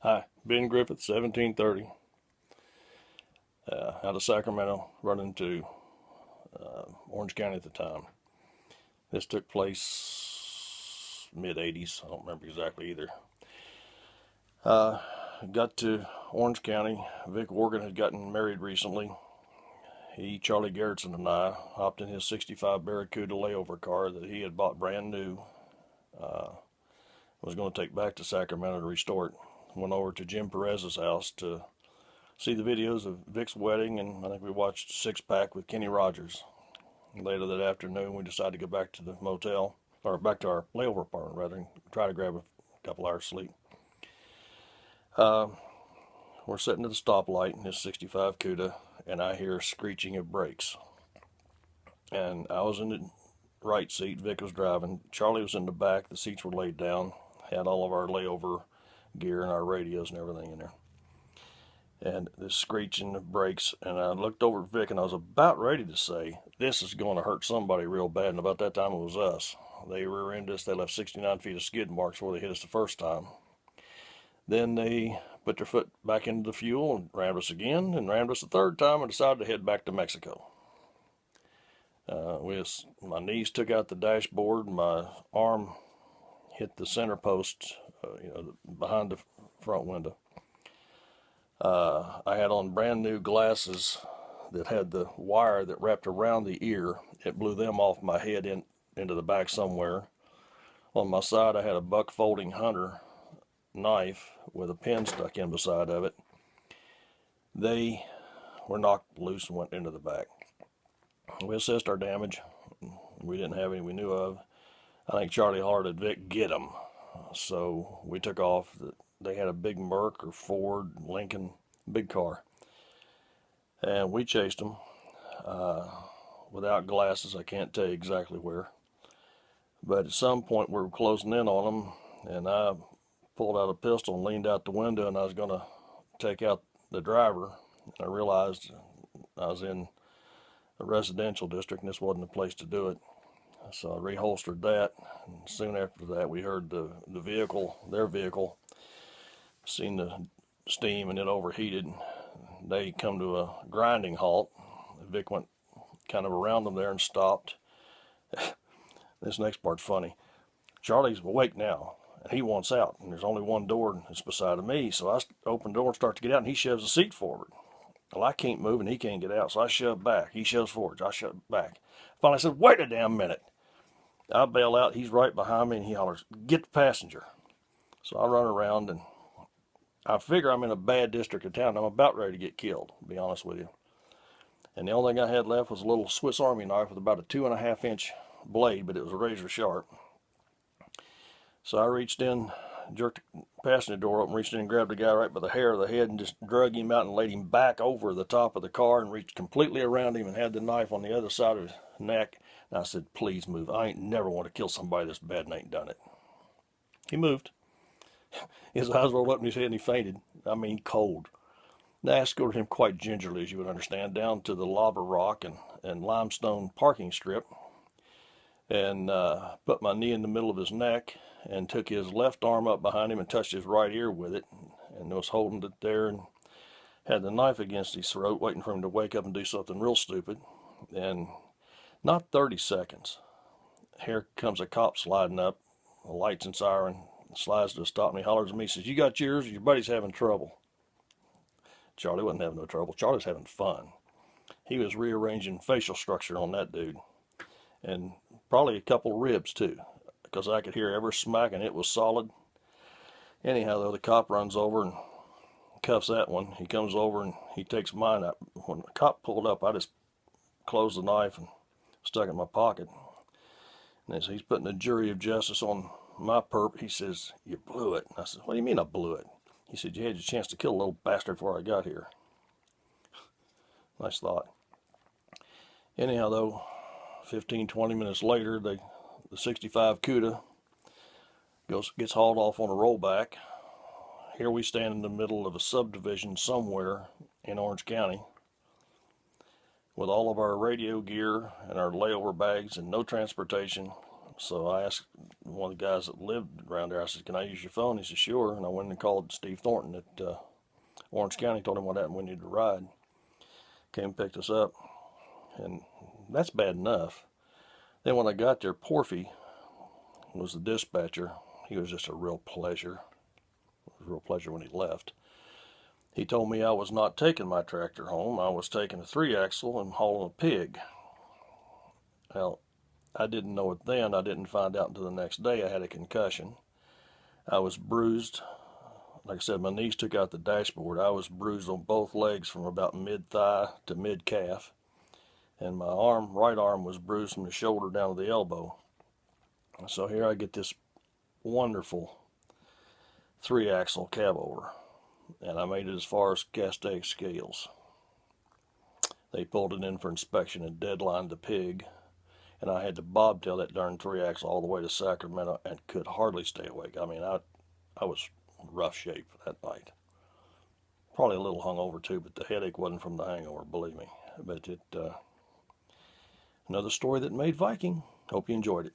Hi, Ben Griffith, 1730, out of Sacramento, running to Orange County at the time. This took place mid-80s. I don't remember exactly either. Got to Orange County. Vic Worgan had gotten married recently. Charlie Garrettson, and I hopped in his 65 Barracuda layover car that he had bought brand new. Was going to take back to Sacramento to restore it. Went over to Jim Perez's house to see the videos of Vic's wedding, and I think we watched Six Pack with Kenny Rogers. Later that afternoon, we decided to go back to the motel, or back to our layover apartment rather, and try to grab a couple hours sleep. We're sitting at the stoplight in this 65 CUDA, and I hear screeching of brakes. And I was in the right seat, Vic was driving, Charlie was in the back, the seats were laid down, had all of our layover gear and our radios and everything in there. And this screeching of brakes, and I looked over at Vic, and I was about ready to say, this is going to hurt somebody real bad, and about that time it was us. They rear-ended us, they left 69 feet of skid marks where they hit us the first time. Then they put their foot back into the fuel and rammed us again, and rammed us the third time, and decided to head back to Mexico. My knees took out the dashboard, my arm hit the center post, behind the front window. I had on brand new glasses that had the wire that wrapped around the ear. It blew them off my head into the back somewhere. On my side, I had a buck folding hunter knife with a pin stuck in beside of it. They were knocked loose and went into the back. We assessed our damage. We didn't have any we knew of. I think Charlie hollered at Vic, "Get him." So we took off. They had a big Merc or Ford, Lincoln, big car. And we chased them without glasses. I can't tell you exactly where. But at some point we were closing in on them, and I pulled out a pistol and leaned out the window, and I was going to take out the driver. And I realized I was in a residential district, and this wasn't the place to do it. So I reholstered that, and soon after that we heard their vehicle, seen the steam, and it overheated. They come to a grinding halt. Vic went kind of around them there and stopped. This next part's funny. Charlie's awake now, and he wants out, and there's only one door that's beside of me, so I open the door and start to get out, and he shoves the seat forward. Well, I can't move, and he can't get out, so I shove back. He shoves forward, I shove back. Finally I said, "Wait a damn minute." I bail out, he's right behind me, and he hollers, "Get the passenger." So I run around, and I figure I'm in a bad district of town. I'm about ready to get killed, to be honest with you. And the only thing I had left was a little Swiss Army knife with about a 2.5-inch blade, but it was razor sharp. So I reached in, jerked the passenger door open, reached in and grabbed the guy right by the hair of the head and just drug him out and laid him back over the top of the car and reached completely around him and had the knife on the other side of his neck. And I said, "Please move. I ain't never want to kill somebody this bad and ain't done it." He moved. His eyes rolled up in his head and he fainted. I mean, cold. I escorted him quite gingerly, as you would understand, down to the lava rock and limestone parking strip, and put my knee in the middle of his neck and took his left arm up behind him and touched his right ear with it, and was holding it there and had the knife against his throat, waiting for him to wake up and do something real stupid. And not 30 seconds, here comes a cop sliding up, the lights and siren, slides to a stop, and he hollers at me, says, "You got yours? Your buddy's having trouble." Charlie wasn't having no trouble. Charlie's having fun. He was rearranging facial structure on that dude, and probably a couple ribs too, because I could hear every smack and it was solid. Anyhow, though, the cop runs over and cuffs that one. He comes over and he takes mine up. When the cop pulled up, I just closed the knife and stuck it in my pocket. And as he's putting the jury of justice on my perp, he says, "You blew it." And I said, "What do you mean I blew it?" He said, "You had your chance to kill a little bastard before I got here." Nice thought. Anyhow, though, 15, 20 minutes later, the 65 CUDA gets hauled off on a rollback. Here we stand in the middle of a subdivision somewhere in Orange County with all of our radio gear and our layover bags and no transportation, So I asked one of the guys that lived around there, I said, can I use your phone? He said, sure. And I went and called Steve Thornton at Orange County, told him what happened, we needed a ride. Came and picked us up, and that's bad enough. Then when I got there, Porfy was the dispatcher. He was just a real pleasure. It was a real pleasure when he left. He told me I was not taking my tractor home. I was taking a 3-axle and hauling a pig. Well, I didn't know it then. I didn't find out until the next day I had a concussion. I was bruised. Like I said, my knees took out the dashboard. I was bruised on both legs from about mid-thigh to mid-calf. And my right arm was bruised from the shoulder down to the elbow. So here I get this wonderful 3-axle cab over. And I made it as far as Castaic Scales. They pulled it in for inspection and deadlined the pig. And I had to bobtail that darn 3-axle all the way to Sacramento and could hardly stay awake. I mean, I was rough shape that night. Probably a little hungover too, but the headache wasn't from the hangover, believe me. But another story that made Viking. Hope you enjoyed it.